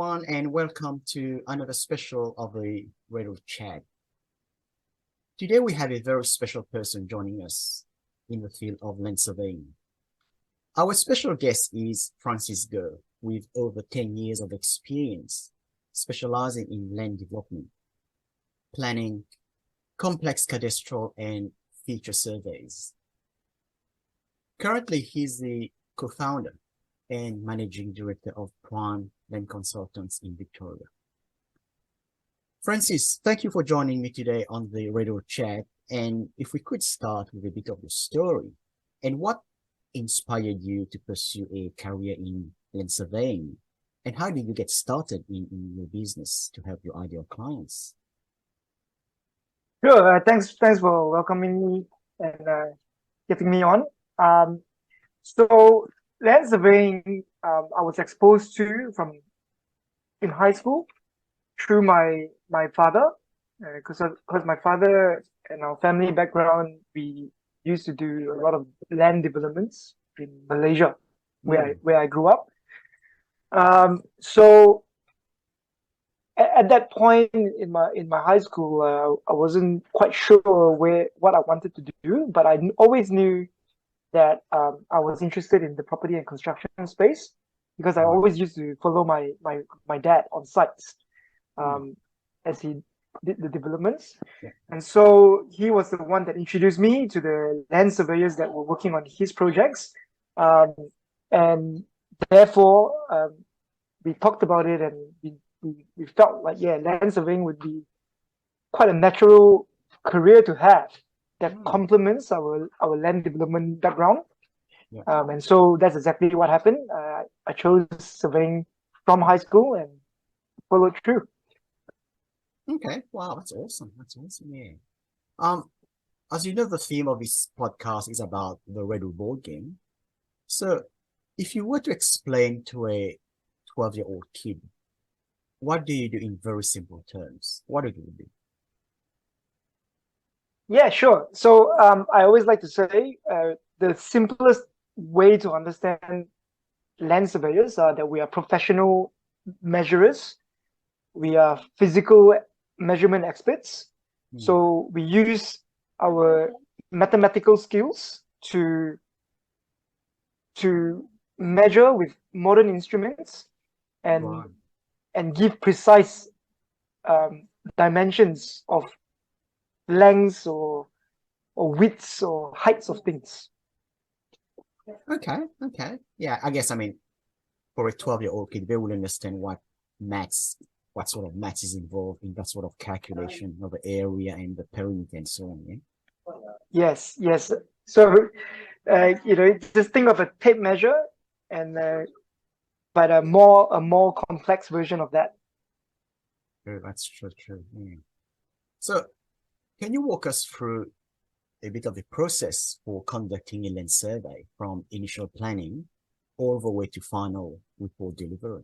everyone, and welcome to another special of the REDL Chat. Today, we have a very special person joining us in the field of land surveying. Our special guest is Francis Goh, with over 10 years of experience, specializing in land development, planning, complex cadastral, and feature surveys. Currently, he's the co-founder and managing director of Prime Land Consultants in Victoria. Francis, thank you for joining me today on the REDL Chat. And if we could start with a bit of your story and what inspired you to pursue a career in land surveying, and how did you get started in your business to help your ideal clients? Sure. Thanks for welcoming me and getting me on. So land surveying, I was exposed to from in high school through my father, because my father and our family background, we used to do a lot of land developments in Malaysia, where I grew up. So at that point in my high school, I wasn't quite sure what I wanted to do, but I always knew that I was interested in the property and construction space, because I always used to follow my dad on sites as he did the developments. Yeah. And so he was the one that introduced me to the land surveyors that were working on his projects. And therefore, we talked about it, and we felt like, land surveying would be quite a natural career to have that complements our land development background. Yeah. And so that's exactly what happened. I chose surveying from high school and followed through. Okay, wow, that's awesome. Yeah. As you know, the theme of this podcast is about the REDL board game. So, if you were to explain to a 12-year-old kid, what do you do in very simple terms? What do you do? Yeah, sure. So I always like to say the simplest way to understand land surveyors are that we are professional measurers. We are physical measurement experts. So we use our mathematical skills to measure with modern instruments and give precise dimensions of lengths or widths or heights of things. Okay. Yeah, I guess, for a 12-year-old kid, they will understand what sort of maths is involved in that sort of calculation of the area and the perimeter and so on, yeah? Yes. So, just think of a tape measure, but a more complex version of that. True, that's true. Yeah. So, can you walk us through a bit of the process for conducting a land survey from initial planning all the way to final report delivery?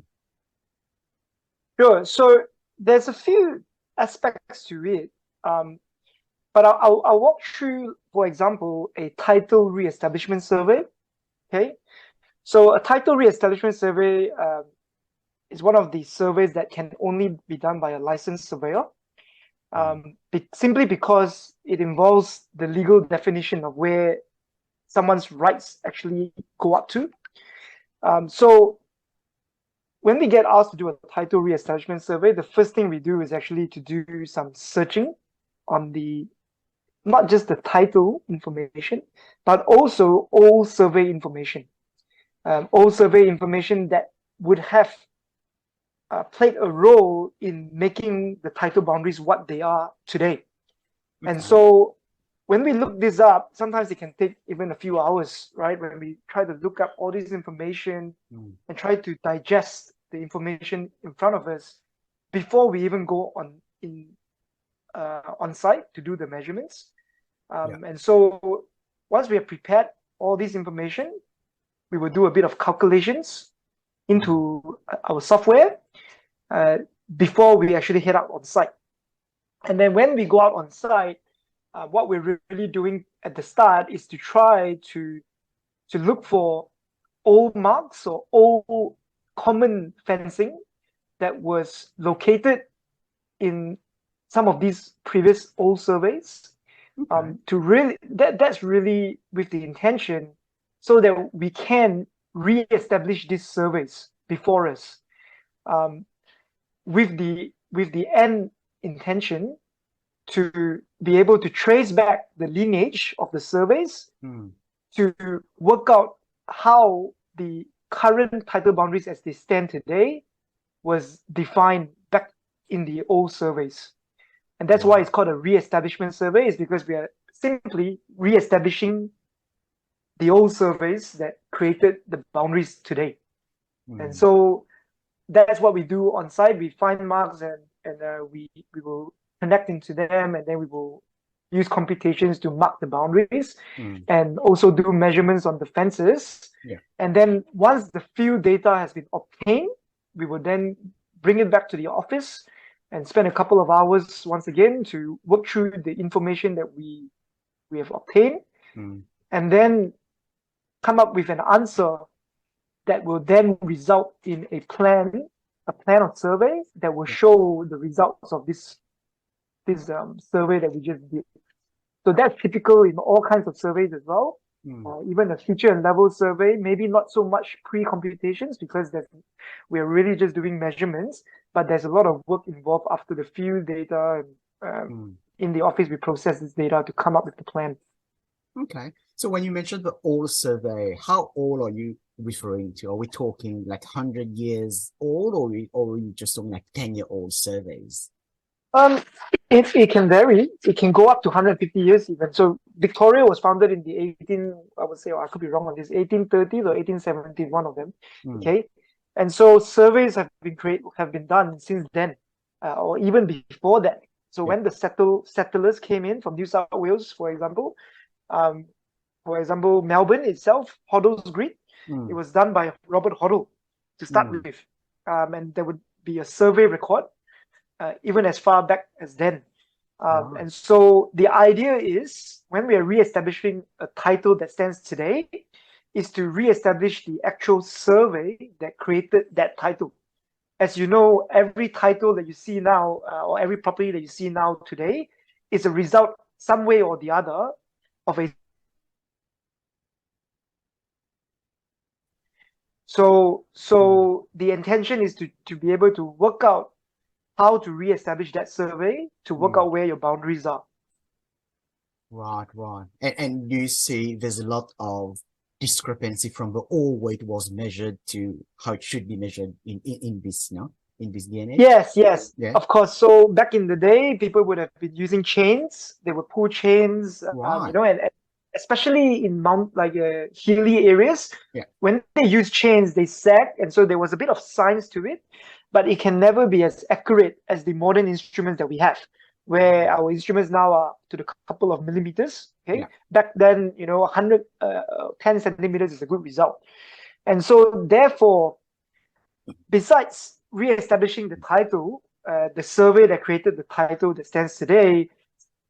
Sure. So there's a few aspects to it, but I'll walk through, for example, a title re-establishment survey. Okay, so a title re-establishment survey is one of the surveys that can only be done by a licensed surveyor. Simply because it involves the legal definition of where someone's rights actually go up to. So when we get asked to do a title re-establishment survey, the first thing we do is actually to do some searching on not just the title information, but also all survey information. All survey information that would have played a role in making the title boundaries what they are today. Okay. And so when we look this up, sometimes it can take even a few hours, right? When we try to look up all this information and try to digest the information in front of us before we even go on site to do the measurements. And so once we have prepared all this information, we will do a bit of calculations into our software before we actually head out on site. And then when we go out on site, what we're really doing at the start is to try to look for old marks or old common fencing that was located in some of these previous old surveys. Okay. To really that's really with the intention so that we can re-establish these surveys before us, with the end intention to be able to trace back the lineage of the surveys to work out how the current title boundaries as they stand today was defined back in the old surveys. And that's why it's called a re-establishment survey, is because we are simply re-establishing the old surveys that created the boundaries today. And so that's what we do on site. We find marks and we will connect into them, and then we will use computations to mark the boundaries and also do measurements on the fences. And then once the field data has been obtained, we will then bring it back to the office and spend a couple of hours once again to work through the information that we have obtained, and then come up with an answer that will then result in a plan of survey that will show the results of this survey that we just did. So that's typical in all kinds of surveys as well. Even a feature and level survey, maybe not so much pre-computations because we're really just doing measurements, but there's a lot of work involved after the field data. And in the office, we process this data to come up with the plan. Okay. So when you mentioned the old survey, how old are you referring to? Are we talking like 100 years old, or are you just talking like 10-year-old surveys? It can vary. It can go up to 150 years even. So Victoria was founded in the I would say, or I could be wrong on this, 1830s or 1870s, one of them. Okay. And so surveys have been done since then, or even before that. So when the settlers came in from New South Wales, for example, Melbourne itself, Hoddle's Grid, it was done by Robert Hoddle to start with. And there would be a survey record even as far back as then. And so the idea is, when we are re-establishing a title that stands today, is to re-establish the actual survey that created that title. As you know, every title that you see now, or every property that you see now today, is a result, some way or the other, of a. So the intention is to be able to work out how to re-establish that survey to work out where your boundaries are. Right. And you see there's a lot of discrepancy from the old way it was measured to how it should be measured in this DNA. Yes, of course. So back in the day, people would have been using chains. They would pull chains, and especially in hilly areas, when they use chains, they sag, and so there was a bit of science to it, but it can never be as accurate as the modern instruments that we have, where our instruments now are to the couple of millimeters. Okay, back then, 10 centimeters is a good result, and so therefore, besides re-establishing the title, the survey that created the title that stands today,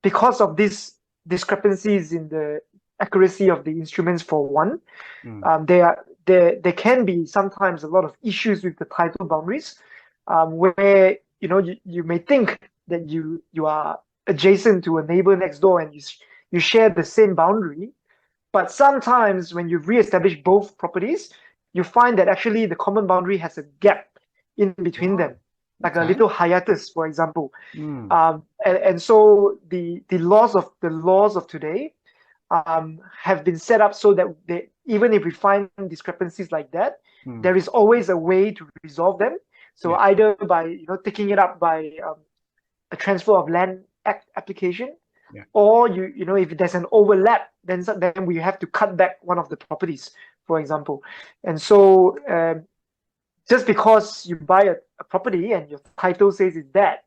because of these discrepancies in the accuracy of the instruments, for one, there can be sometimes a lot of issues with the title boundaries, where you may think that you are adjacent to a neighbor next door and you share the same boundary, but sometimes when you re-establish both properties, you find that actually the common boundary has a gap in between them, like a little hiatus, for example. And so the laws of today have been set up so that even if we find discrepancies like that, there is always a way to resolve them. So either by taking it up by a transfer of land act application, or if there's an overlap, then we have to cut back one of the properties, for example. And so just because you buy a property and your title says it's that,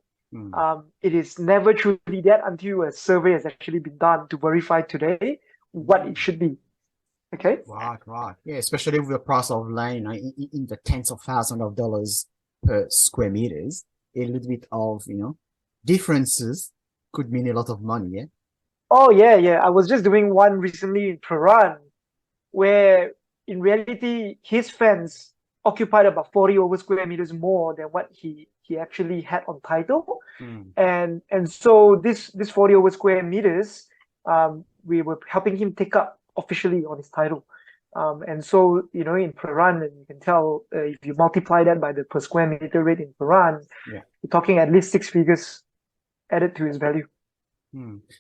it is never truly that until a survey has actually been done to verify today what it should be. Okay. Right. Yeah, especially with the price of land, in the tens of thousands of dollars per square meters, a little bit of differences could mean a lot of money. Yeah. Oh yeah. I was just doing one recently in Peran, where in reality his fence occupied about 40 over square meters more than what he actually had on title. And so this 40 over square meters, we were helping him take up officially on his title. And so, in Peran, and you can tell if you multiply that by the per square meter rate in Peran, you're talking at least 6 figures added to his value.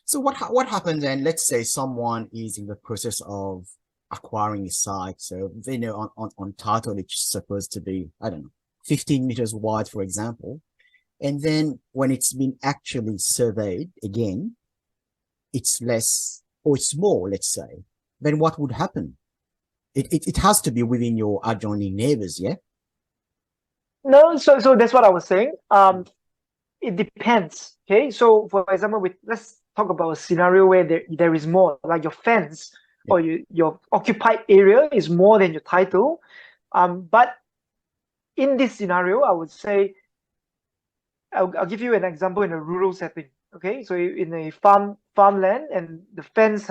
So what happens then? Let's say someone is in the process of acquiring a site. So they know on title it's supposed to be, I don't know, 15 meters wide, for example. And then when it's been actually surveyed again, it's less or it's more, let's say. Then what would happen? It has to be within your adjoining neighbors, yeah? No, so that's what I was saying. It depends. Okay, so for example, let's talk about a scenario where there is more, like your fence or your occupied area is more than your title. But in this scenario, I would say, I'll give you an example in a rural setting. Okay, so in a farmland, and the fence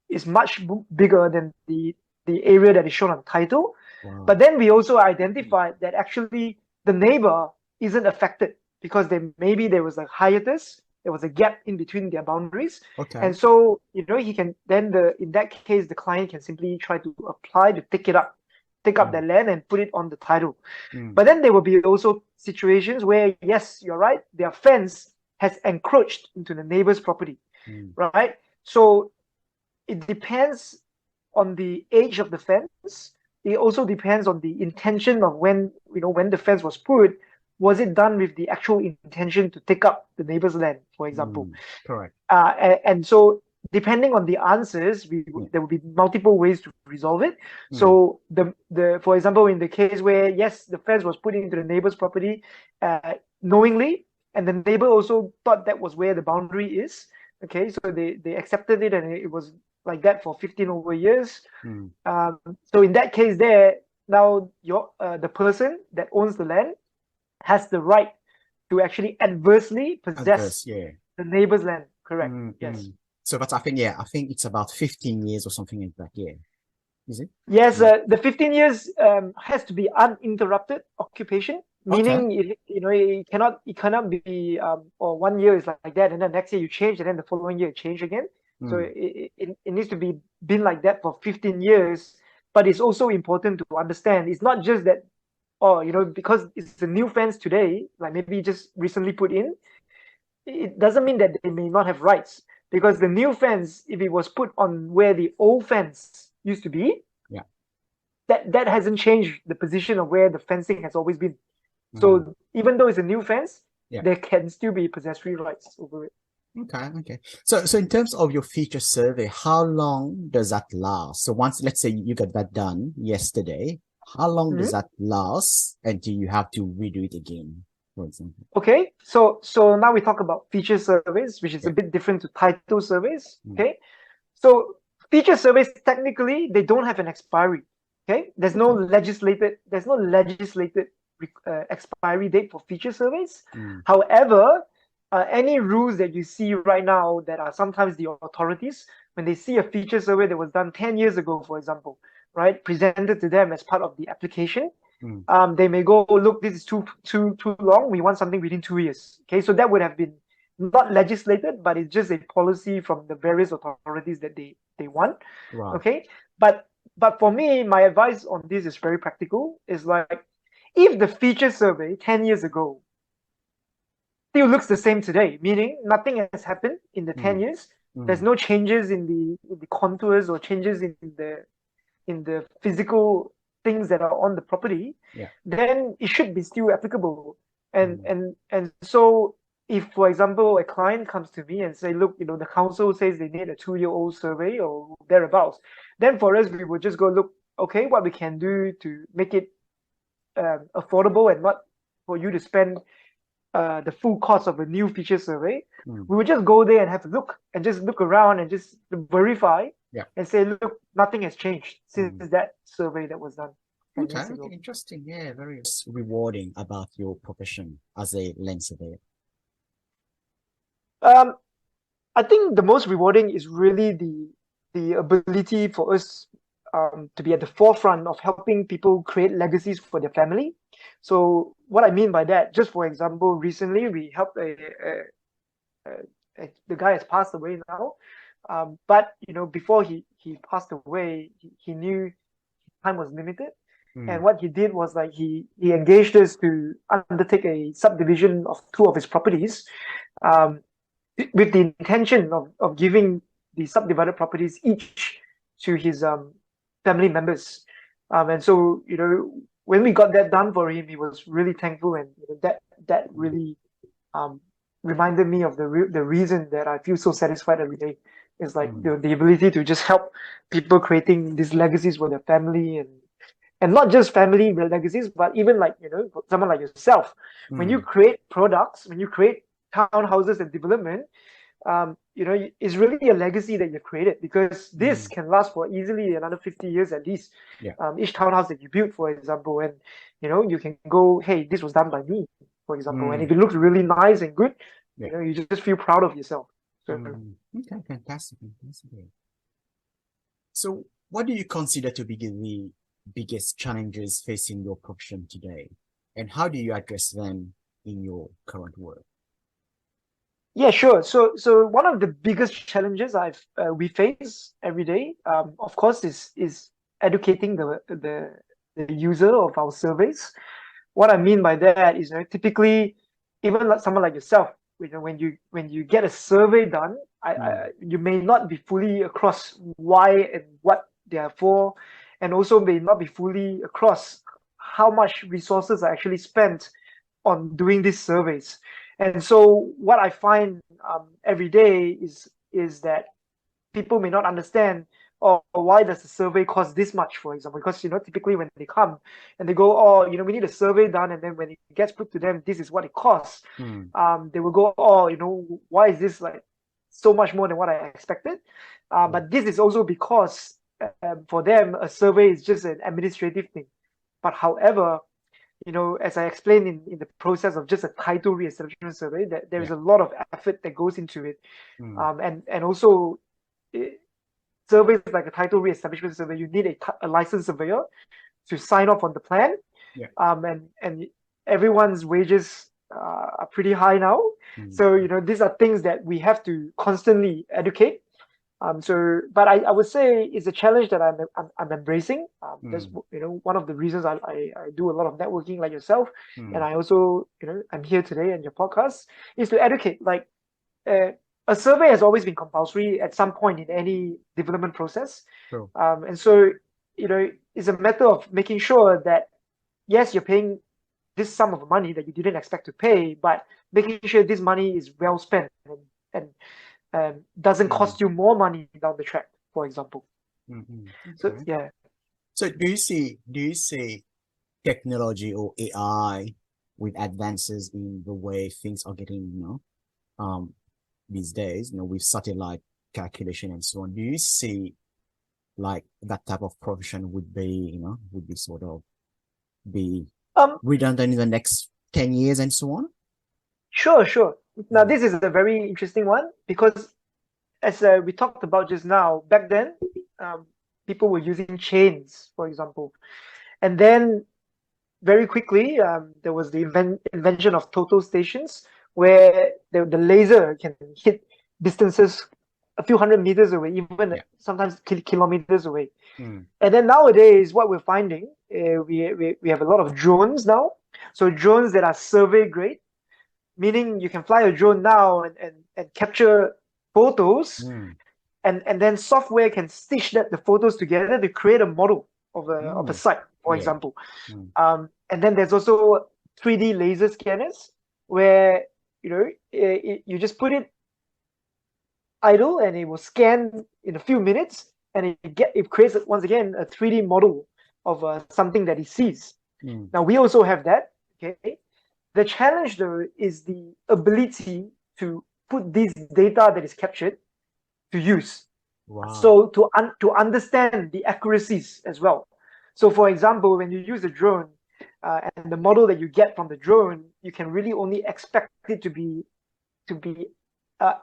is much bigger than the area that is shown on title. Wow. But then we also identified that actually the neighbor isn't affected because maybe there was a hiatus, there was a gap in between their boundaries. Okay. And so, he can then in that case, the client can simply try to apply to take up the land and put it on the title. But then there will be also situations where, yes, you're right, their fence has encroached into the neighbor's property, right? So it depends on the age of the fence. It also depends on the intention of when the fence was put. Was it done with the actual intention to take up the neighbor's land, for example? Correct. And so depending on the answers, there will be multiple ways to resolve it. So for example, in the case where, yes, the fence was put into the neighbor's property knowingly, and the neighbor also thought that was where the boundary is. Okay, so they accepted it, and it was like that for 15 over years. So in that case there, now the person that owns the land has the right to actually adversely possess the neighbor's land. Correct. Yes. So but I think it's about 15 years or something like that. Yeah. Is it? Yes, the 15 years has to be uninterrupted occupation, meaning it cannot be or 1 year is like that, and then next year you change, and then the following year you change again. So it needs to be been like that for 15 years. But it's also important to understand it's not just that, because it's a new fence today, like maybe just recently put in, it doesn't mean that they may not have rights, because the new fence, if it was put on where the old fence used to be, that hasn't changed the position of where the fencing has always been. So even though it's a new fence, there can still be possessory rights over it. Okay. So in terms of your feature survey, how long does that last? So once, let's say you got that done yesterday, how long does that last until you have to redo it again, for example? Okay, so now we talk about feature surveys, which is a bit different to title surveys. Okay, so feature surveys, technically, they don't have an expiry. Okay, there's no legislated expiry date for feature surveys. However, any rules that you see right now that are sometimes the authorities, when they see a feature survey that was done 10 years ago, for example, right, presented to them as part of the application, they may go, look, this is too long. We want something within 2 years. Okay, so that would have been not legislated, but it's just a policy from the various authorities that they want. Wow. Okay, but for me, my advice on this is very practical. It's like, if the feature survey 10 years ago still looks the same today, meaning nothing has happened in the 10 years, there's no changes in the contours or changes in the physical things that are on the property, then it should be still applicable. And so if, for example, a client comes to me and say, look, the council says they need a 2-year-old survey or thereabouts, then for us, we would just go, look, okay, what we can do to make it affordable and not for you to spend the full cost of a new feature survey, we would just go there and have a look and just look around and just verify and say, look, nothing has changed since that survey that was done. Okay, interesting. Yeah, very rewarding about your profession as a land surveyor. I think the most rewarding is really the ability for us to be at the forefront of helping people create legacies for their family. So what I mean by that, just for example, recently we helped the guy has passed away now, but before he passed away, he knew time was limited. And what he did was like he engaged us to undertake a subdivision of two of his properties, with the intention of giving the subdivided properties each to his family members. And so when we got that done for him, he was really thankful, and that really reminded me of the reason that I feel so satisfied every day. Is like the ability to just help people creating these legacies for their family, and not just family legacies, but even like someone like yourself. When you create products, when you create townhouses and development, it's really a legacy that you've created, because this can last for easily another 50 years at least. Each townhouse that you build, for example, and you can go, hey, this was done by me, for example, and if it looks really nice and good, you just feel proud of yourself. So, okay, fantastic. So what do you consider to be the biggest challenges facing your profession today, and how do you address them in your current work? Yeah, sure. So one of the biggest challenges we face every day, of course, is educating the user of our surveys. What I mean by that is, typically, even like someone like yourself, when you get a survey done, you may not be fully across why and what they are for, and also may not be fully across how much resources are actually spent on doing these surveys. And so what I find every day is that people may not understand, why does the survey cost this much, for example, because typically when they come and they go, we need a survey done, and then when it gets put to them, this is what it costs, they will go, why is this like so much more than what I expected? But this is also because for them a survey is just an administrative thing. But however, as I explained in the process of just a title re-establishment survey, that there is a lot of effort that goes into it. And also, surveys like a title re-establishment survey, you need a licensed surveyor to sign off on the plan. And everyone's wages are pretty high now. So, these are things that we have to constantly educate. But I would say it's a challenge that I'm embracing. That's one of the reasons I do a lot of networking like yourself, and I also I'm here today in your podcast, is to educate. Like a survey has always been compulsory at some point in any development process, and so it's a matter of making sure that yes, you're paying this sum of money that you didn't expect to pay, but making sure this money is well spent and doesn't cost you more money down the track, for example. So yeah. So do you see technology or AI with advances in the way things are getting, these days, with satellite calculation and so on? Do you see like that type of profession would be sort of be redundant in the next 10 years and so on? Sure. Now, this is a very interesting one, because as we talked about just now, back then, people were using chains, for example. And then very quickly, there was the invention of total stations, where the laser can hit distances a few hundred meters away, even sometimes kilometers away. And then nowadays, what we're finding, we have a lot of drones now. So drones that are survey grade, meaning you can fly a drone now and capture photos, and then software can stitch the photos together to create a model of a site, for example. And then there's also 3D laser scanners, where you just put it idle and it will scan in a few minutes, and it creates once again a 3D model of something that it sees. Now we also have that. Okay. The challenge, though, is the ability to put this data that is captured to use. So to understand the accuracies as well. So, for example, when you use a drone, and the model that you get from the drone, you can really only expect it to be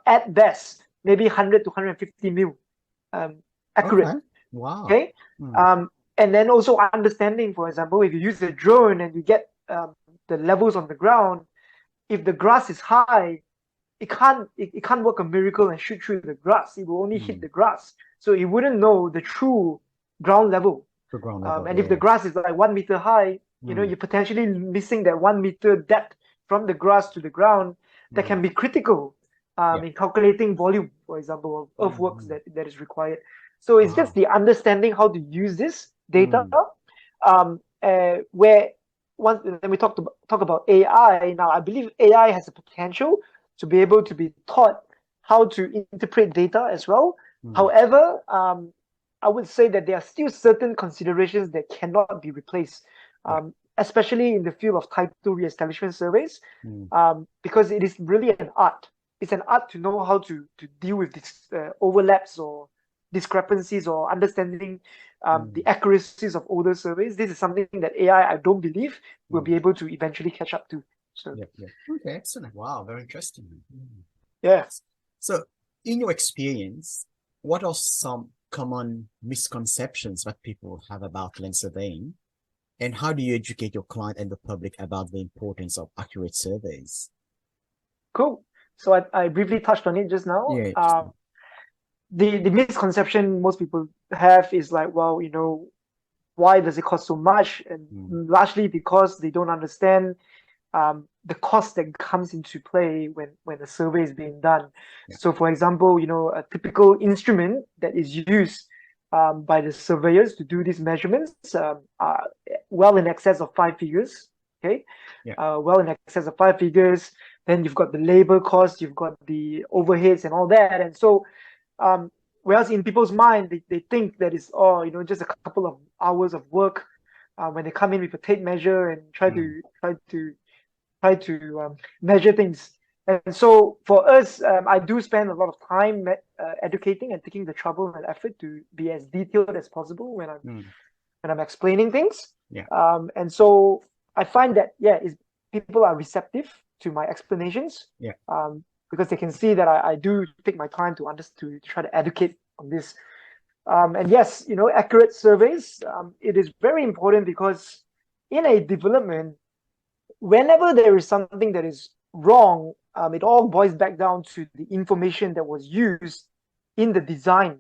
at best maybe 100 to 150 mil accurate. Wow. Okay. And then also understanding, for example, if you use a drone and you get the levels on the ground, if the grass is high, it can't work a miracle and shoot through the grass. It will only hit the grass, so it wouldn't know the true ground level. The ground level, And if the grass is like 1 meter high, you're potentially missing that 1 meter depth from the grass to the ground that can be critical in calculating volume, for example, of earthworks that is required. So it's just the understanding how to use this data. Where once then we talk about AI. Now I believe AI has the potential to be able to be taught how to interpret data as well. However, I would say that there are still certain considerations that cannot be replaced, especially in the field of title re-establishment surveys, because it is really an art. It's an art to know how to deal with these overlaps or discrepancies or understanding the accuracies of older surveys. This is something that AI, I don't believe, will be able to eventually catch up to. So, Okay, excellent. Wow, very interesting. Yeah. So, in your experience, what are some common misconceptions that people have about land surveying, and how do you educate your client and the public about the importance of accurate surveys? Cool. So I briefly touched on it just now. The misconception most people have is like, well, why does it cost so much? And largely because they don't understand the cost that comes into play when a survey is being done. So, for example, a typical instrument that is used by the surveyors to do these measurements are well in excess of 5 figures. Okay, well in excess of 5 figures. Then you've got the labor cost, you've got the overheads and all that. And so, whereas in people's mind, they think that it's just a couple of hours of work when they come in with a tape measure and try to measure things. And so for us, I do spend a lot of time educating and taking the trouble and effort to be as detailed as possible when I'm explaining things. And so I find that people are receptive to my explanations. Because they can see that I do take my time to try to educate on this. And yes, accurate surveys, it is very important because in a development, whenever there is something that is wrong, it all boils back down to the information that was used in the design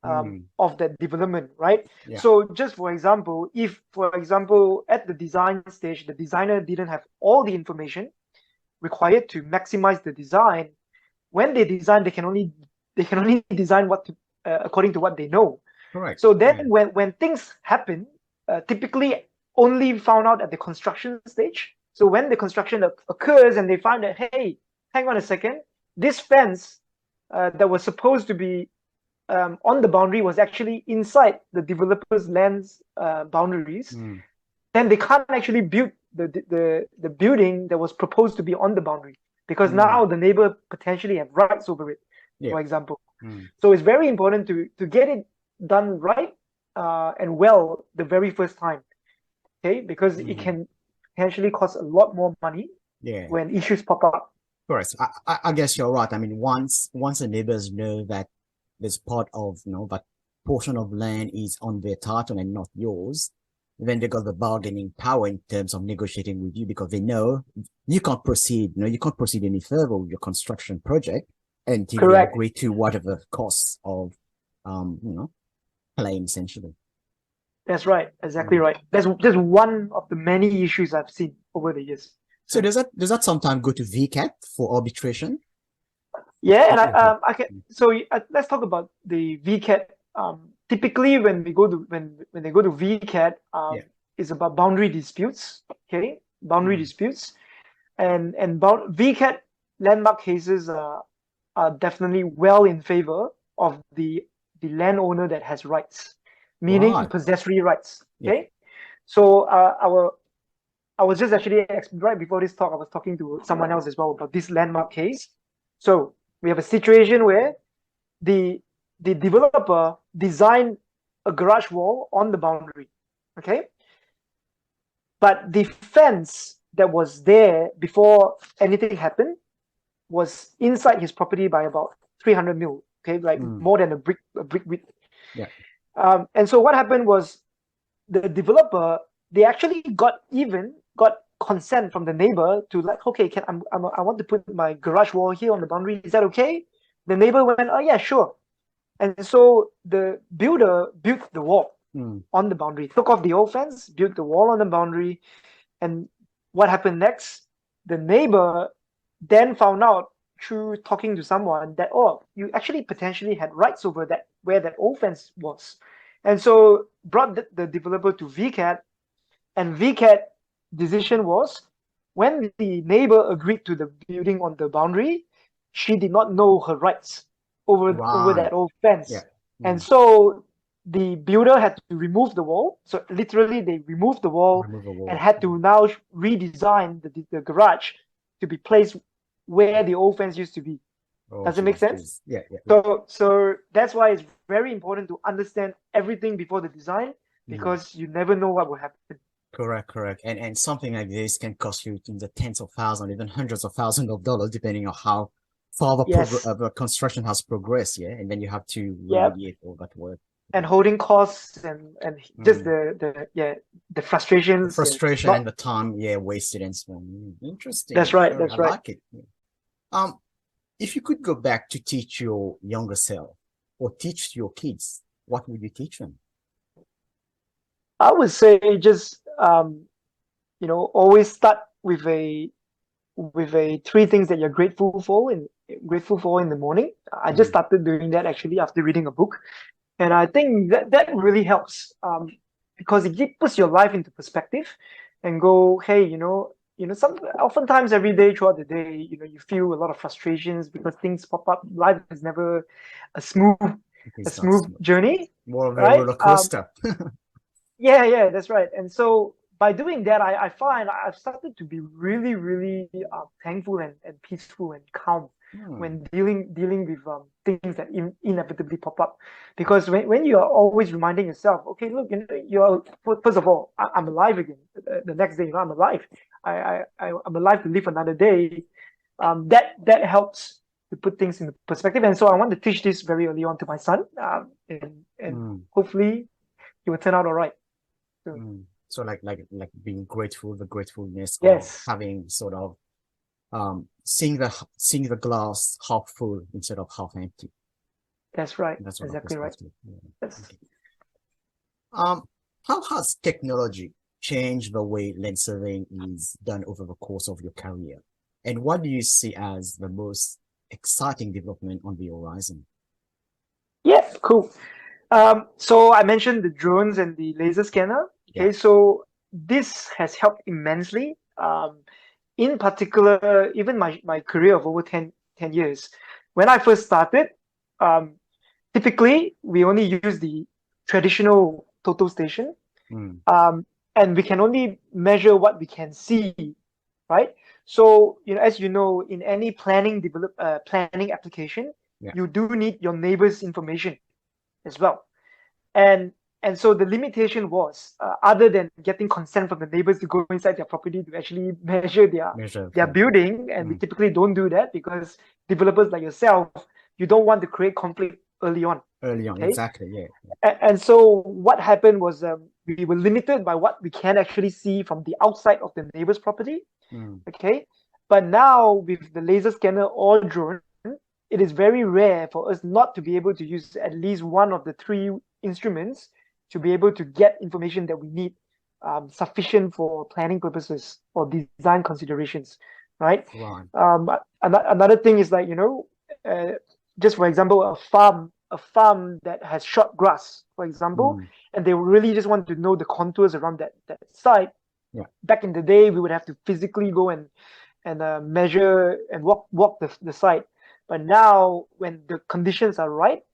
of that development, right? So just for example, if, for example, at the design stage, the designer didn't have all the information required to maximize the design, when they design, they can only design according to what they know. Correct. So then when things happen, typically only found out at the construction stage. So when the construction occurs and they find that, hey, hang on a second, this fence that was supposed to be on the boundary was actually inside the developer's land's boundaries, then they can't actually build the building that was proposed to be on the boundary, because now the neighbor potentially have rights over it, for example. So it's very important to get it done right and well the very first time, okay? Because it can potentially cost a lot more money when issues pop up. Correct. I guess you're right. I mean, once the neighbors know that this part of, that portion of land is on their title and not yours, then they got the bargaining power in terms of negotiating with you, because they know you can't proceed, you can't proceed any further with your construction project until you agree to whatever costs of, claim, essentially. That's right. Exactly right. That's just one of the many issues I've seen over the years. So does that sometimes go to VCAT for arbitration? Yeah, and I can. So let's talk about the VCAT. Typically, when they go to VCAT, it's about boundary disputes. Okay, boundary disputes, and VCAT landmark cases are definitely well in favor of the landowner that has rights, meaning possessory rights. Okay, so I was just actually right before this talk, I was talking to someone else as well about this landmark case. So we have a situation where the developer designed a garage wall on the boundary, okay? But the fence that was there before anything happened was inside his property by about 300 mil, okay? Like more than a brick width. And so what happened was the developer, they actually got consent from the neighbor to like, okay, I want to put my garage wall here on the boundary. Is that okay? The neighbor went, oh yeah, sure. And so the builder built the wall on the boundary, took off the old fence, built the wall on the boundary. And what happened next? The neighbor then found out through talking to someone that, oh, you actually potentially had rights over that, where that old fence was. And so brought the developer to VCAT, and VCAT decision was, when the neighbor agreed to the building on the boundary, she did not know her rights over that old fence. Yeah. And so the builder had to remove the wall. So literally they removed the wall and had to now redesign the garage to be placed where the old fence used to be. Does it make sense? Yeah. So that's why it's very important to understand everything before the design, because you never know what will happen. Correct. And something like this can cost you in the tens of thousands, even hundreds of thousands of dollars, depending on how far the construction has progressed. Yeah, and then you have to remediate all that work. And holding costs and just the frustrations. Frustration and the time, wasted and so on. Interesting. That's right. I like it. Yeah. If you could go back to teach your younger self or teach your kids, what would you teach them? I would say just always start with a three things that you're grateful for in the morning. I just started doing that actually after reading a book, and I think that really helps because it puts your life into perspective and go, hey, oftentimes every day throughout the day, you feel a lot of frustrations because things pop up. Life is never a smooth journey. More of a roller coaster. Yeah, that's right. And so by doing that, I find I've started to be really, really thankful and peaceful and calm when dealing with things that inevitably pop up. Because when you are always reminding yourself, okay, look, you're first of all, I'm alive again. The next day, I'm alive. I'm alive to live another day. That helps to put things into perspective. And so I want to teach this very early on to my son, and hopefully it will turn out all right. So like being grateful, the gratefulness of having sort of seeing the glass half full instead of half empty. That's right. That's exactly right. Yeah. Yes. Okay. How has technology changed the way land surveying is done over the course of your career? And what do you see as the most exciting development on the horizon? Yeah, cool. So I mentioned the drones and the laser scanner. Okay, so this has helped immensely. In particular, even my career of over 10 years. When I first started, typically we only use the traditional total station, and we can only measure what we can see, right? So as you know, in any planning application, you do need your neighbor's information as well, and so the limitation was other than getting consent from the neighbors to go inside their property to actually measure their building, and we typically don't do that because developers like yourself, you don't want to create conflict early on. Okay? Exactly, yeah. And so what happened was we were limited by what we can actually see from the outside of the neighbor's property. Okay, but now with the laser scanner or drone, it is very rare for us not to be able to use at least one of the three instruments to be able to get information that we need sufficient for planning purposes or design considerations, right? Another thing is like, just for example, a farm that has short grass, for example, and they really just want to know the contours around that site. Back in the day, we would have to physically go and measure and walk the site. But now, when the conditions are right,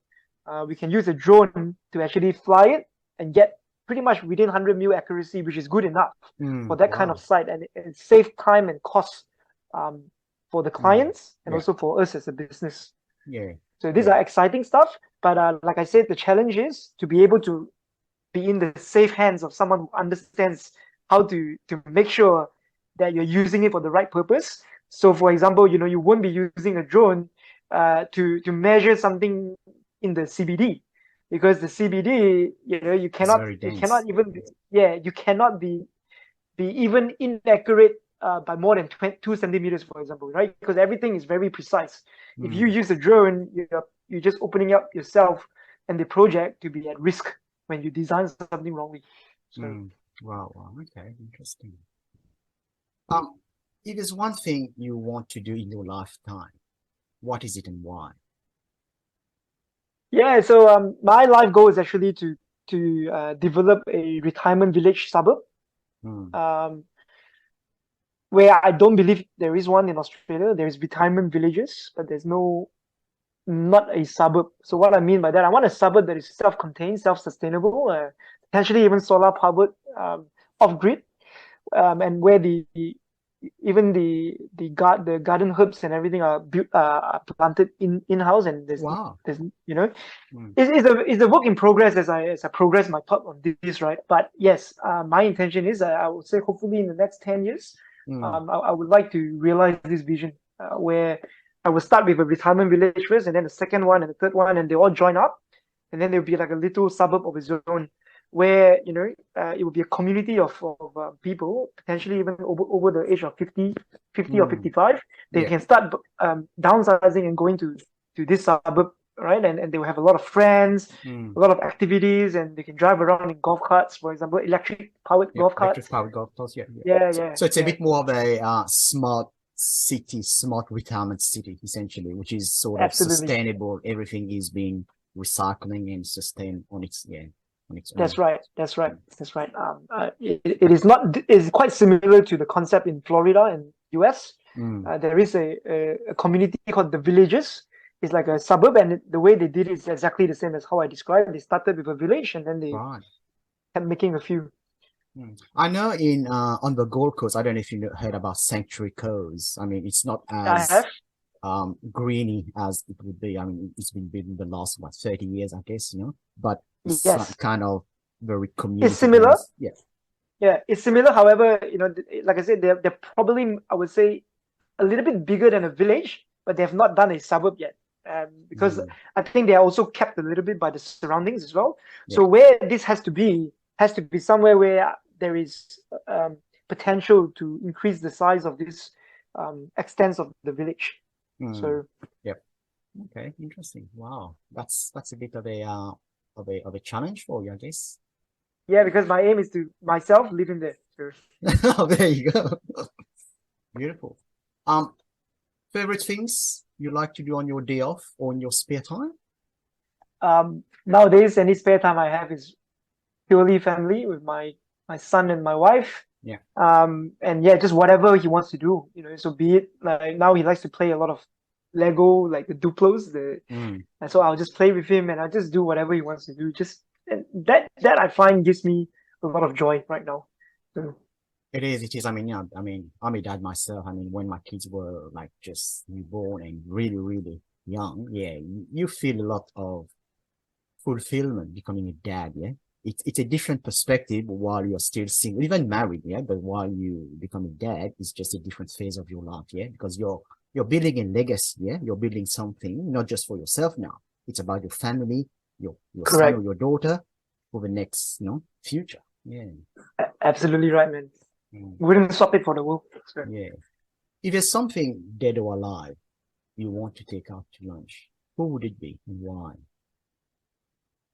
we can use a drone to actually fly it and get pretty much within 100 mil accuracy, which is good enough for that kind of site, and it saves time and cost for the clients and also for us as a business. So these are exciting stuff, but like I said, the challenge is to be able to be in the safe hands of someone who understands how to make sure that you're using it for the right purpose. So for example, you won't be using a drone to measure something in the CBD. because the CBD, you It's cannot very you dense. cannot even you cannot be even inaccurate by more than 2 centimeters, for example, right? Because everything is very precise. If you Mm, use a drone, you're just opening up yourself and the project to be at risk when you design something wrongly. So mm. Wow, wow. Okay, interesting. Um, if there's one thing you want to do in your lifetime, what is it and why? yeah, so my life goal is actually to develop a retirement village suburb. Mm, Um, where I don't believe there is one in Australia. There is retirement villages, but there's not a suburb. So what I mean by that, I want a suburb that is self-contained, self-sustainable, potentially even solar powered, off-grid, and where even the garden herbs and everything are built are planted in-house, and wow. there's you know Mm, it's a work in progress as I progress my thought on this, right? But yes, my intention is I would say hopefully in the next 10 years, mm, I would like to realize this vision where I will start with a retirement village first, and then the second one and the third one, and they all join up, and then there'll be like a little suburb of its own, where it will be a community of people, potentially even over the age of 50 or mm. 55. They Yeah, can start downsizing and going to this suburb, right? And they will have a lot of friends, mm, a lot of activities, and they can drive around in golf carts, for example, electric powered yeah. golf Electric carts. powered golf course. Yeah, yeah. Yeah, So, yeah, so it's a yeah. bit more of a smart city, smart retirement city, essentially, which is sort of Absolutely. sustainable. Everything is being recycling and sustained on its That's own. right. That's right. That's right. It is not. It's quite similar to the concept in Florida and US. Mm, There is a community called the Villages. It's like a suburb, and the way they did it is exactly the same as how I described. They started with a village, and then they right. kept making a few. Mm. I know in on the Gold Coast, I don't know if you heard about Sanctuary Coast. I mean, it's not I as have. greeny as it would be. I mean, it's been built in the last, what, 30 years, I guess, but it's Yes, kind of very it's community similar. based. Yeah. Yeah, it's similar. However, like I said, they're probably, I would say, a little bit bigger than a village, but they have not done a suburb yet. Because Mm, I think they are also kept a little bit by the surroundings as well. yeah. So where this has to be somewhere where there is potential to increase the size of this extents of the village. Mm, So yep. Okay. Interesting. Wow. That's a bit of a of a challenge for you, I guess. yeah, because my aim is to myself live in there. So, Oh, there you go. Beautiful. Um, favorite things you like to do on your day off or in your spare time? nowadays, any spare time I have is purely family with my son and my wife. Yeah. And yeah, just whatever he wants to do, so be it like now he likes to play a lot of Lego, like the Duplos, Mm. and so I'll just play with him and I just do whatever he wants to do. Just and that I find gives me a lot of joy right now. So, It is, it is. I mean, yeah, I mean, I'm a dad myself. I mean, when my kids were like just newborn and really, really young, yeah, you feel a lot of fulfillment becoming a dad, yeah. It's a different perspective while you're still single, even married, yeah. But while you become a dad, it's just a different phase of your life, yeah. Because you're building a legacy, yeah. You're building something, not just for yourself now. It's about your family, your son or correct. your daughter for the next, future. Yeah. Absolutely right, man. Mm. Wouldn't swap it for the world. So, Yeah. If there's something dead or alive you want to take out to lunch, who would it be and why?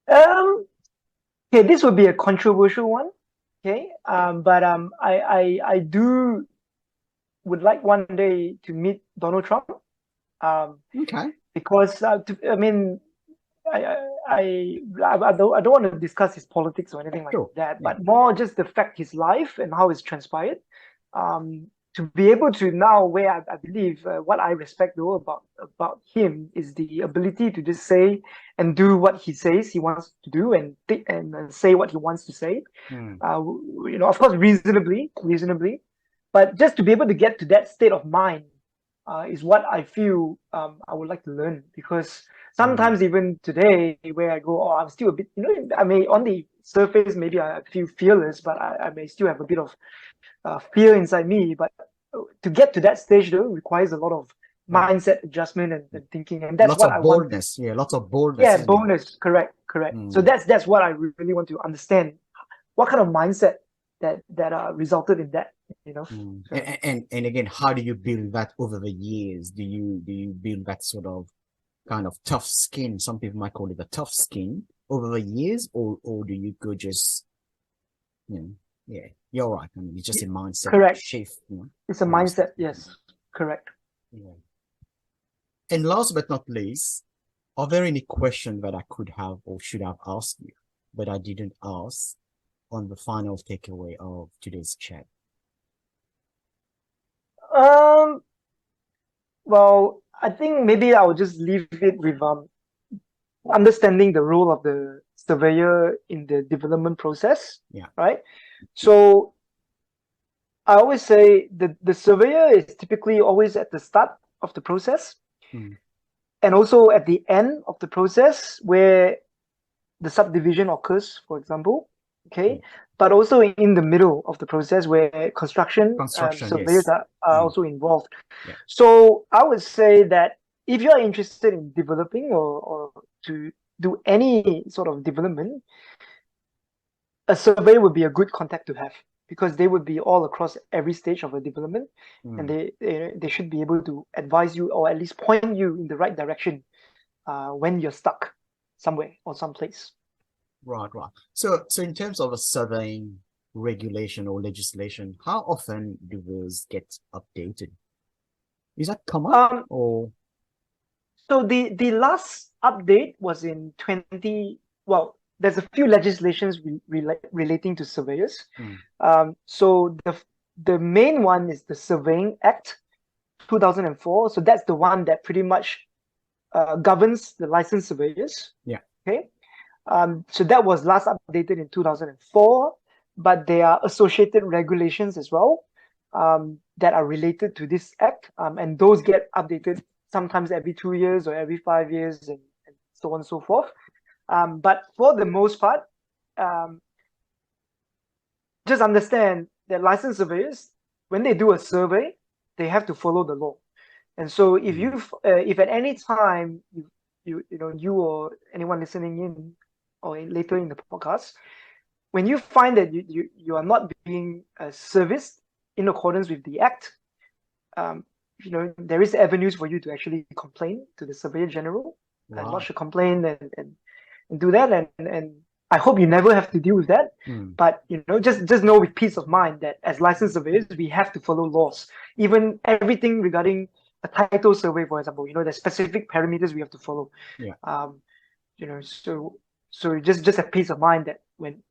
um, okay, this would be a controversial one. Okay, but I do would like one day to meet Donald Trump. Okay. Because I mean, I, I don't want to discuss his politics or anything like Sure. that, Yeah. but more just the fact his life and how it's transpired. To be able to now, where I believe what I respect though about him is the ability to just say and do what he says he wants to do and say what he wants to say. Mm. Of course, reasonably, but just to be able to get to that state of mind is what I feel I would like to learn, because Mm. sometimes even today where I go, oh, I'm still a bit, I may on the surface maybe I feel fearless, but I may still have a bit of fear inside me. But to get to that stage though requires a lot of mindset adjustment and thinking, and that's Lots what of I want. boldness. Yeah, lots of boldness. Yeah, Isn't it? bonus, correct. So that's what I really want to understand. What kind of mindset that resulted in that, So, And again, how do you build that over the years? Do you build that sort of kind of tough skin? Some people might call it a tough skin over the years, or do you go just, yeah, you're right. I mean, it's just a mindset correct. shift. It's a mindset. Yes, correct. Yeah. And last but not least, are there any questions that I could have or should have asked you, but I didn't ask on the final takeaway of today's chat? Well, I think maybe I will just leave it with understanding the role of the surveyor in the development process. Yeah. Right. So I always say the surveyor is typically always at the start of the process, and also at the end of the process where the subdivision occurs, for example. Okay. But also in the middle of the process where construction surveyors yes. are also involved. Yeah. So I would say that if you're interested in developing or to do any sort of development, a surveyor would be a good contact to have, because they would be all across every stage of a development, and they should be able to advise you, or at least point you in the right direction when you're stuck somewhere or someplace. Right. So in terms of a surveying regulation or legislation, how often do those get updated? Is that common or? So the last update was in there's a few legislations relating to surveyors. So the main one is the Surveying Act 2004. So that's the one that pretty much governs the licensed surveyors. Yeah. Okay. So that was last updated in 2004, but there are associated regulations as well that are related to this act, and those get updated sometimes every 2 years or every 5 years, and so on and so forth. But for the most part, just understand that licensed surveyors, when they do a survey, they have to follow the law. And so if at any time you or anyone listening in or later in the podcast, when you find that you are not being serviced in accordance with the act, there is avenues for you to actually complain to the Surveyor General, and lodge a complaint and do that. And I hope you never have to deal with that. But just know with peace of mind that as licensed surveyors, we have to follow laws. Even everything regarding a title survey, for example, there's specific parameters we have to follow. Yeah. So just have peace of mind that when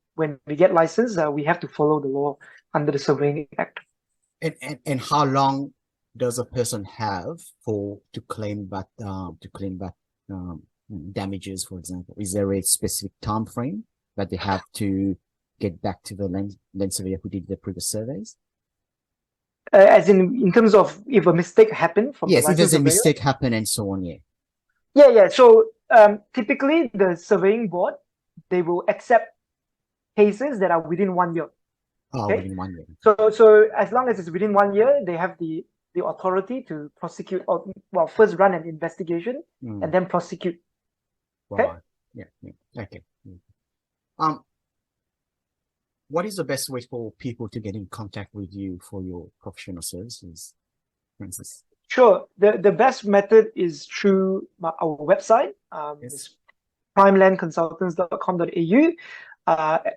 we get licensed, we have to follow the law under the Surveying Act. And how long does a person have to claim that damages, for example? Is there a specific time frame that they have to get back to the land surveyor who did the previous surveys? As in terms of if a mistake happened from yes, the if there's surveyor? A mistake happen and so on, Yeah. So typically the surveying board, they will accept cases that are within 1 year. Okay? Within 1 year. So as long as it's within 1 year, they have the authority to prosecute, or first run an investigation and then prosecute. Okay. Right. Yeah. Okay. What is the best way for people to get in contact with you for your professional services, Francis? Sure. The best method is through our website. It's primelandconsultants.com.au,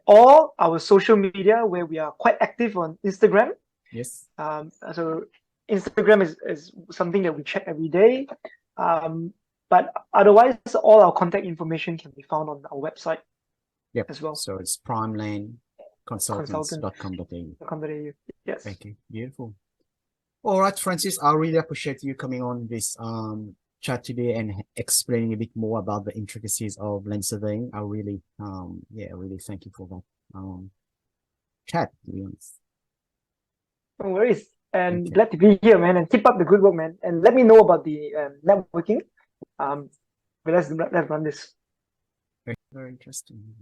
or our social media, where we are quite active on Instagram. Yes. So Instagram is something that we check every day. But otherwise, all our contact information can be found on our website as well. So it's primelandconsultants.com.au. Yes. Thank you. Beautiful. All right, Francis, I really appreciate you coming on this chat today and explaining a bit more about the intricacies of land surveying. I really thank you for that chat, to be honest. No worries. And glad to be here, man. And keep up the good work, man. And let me know about the networking. But let's run this. Very interesting.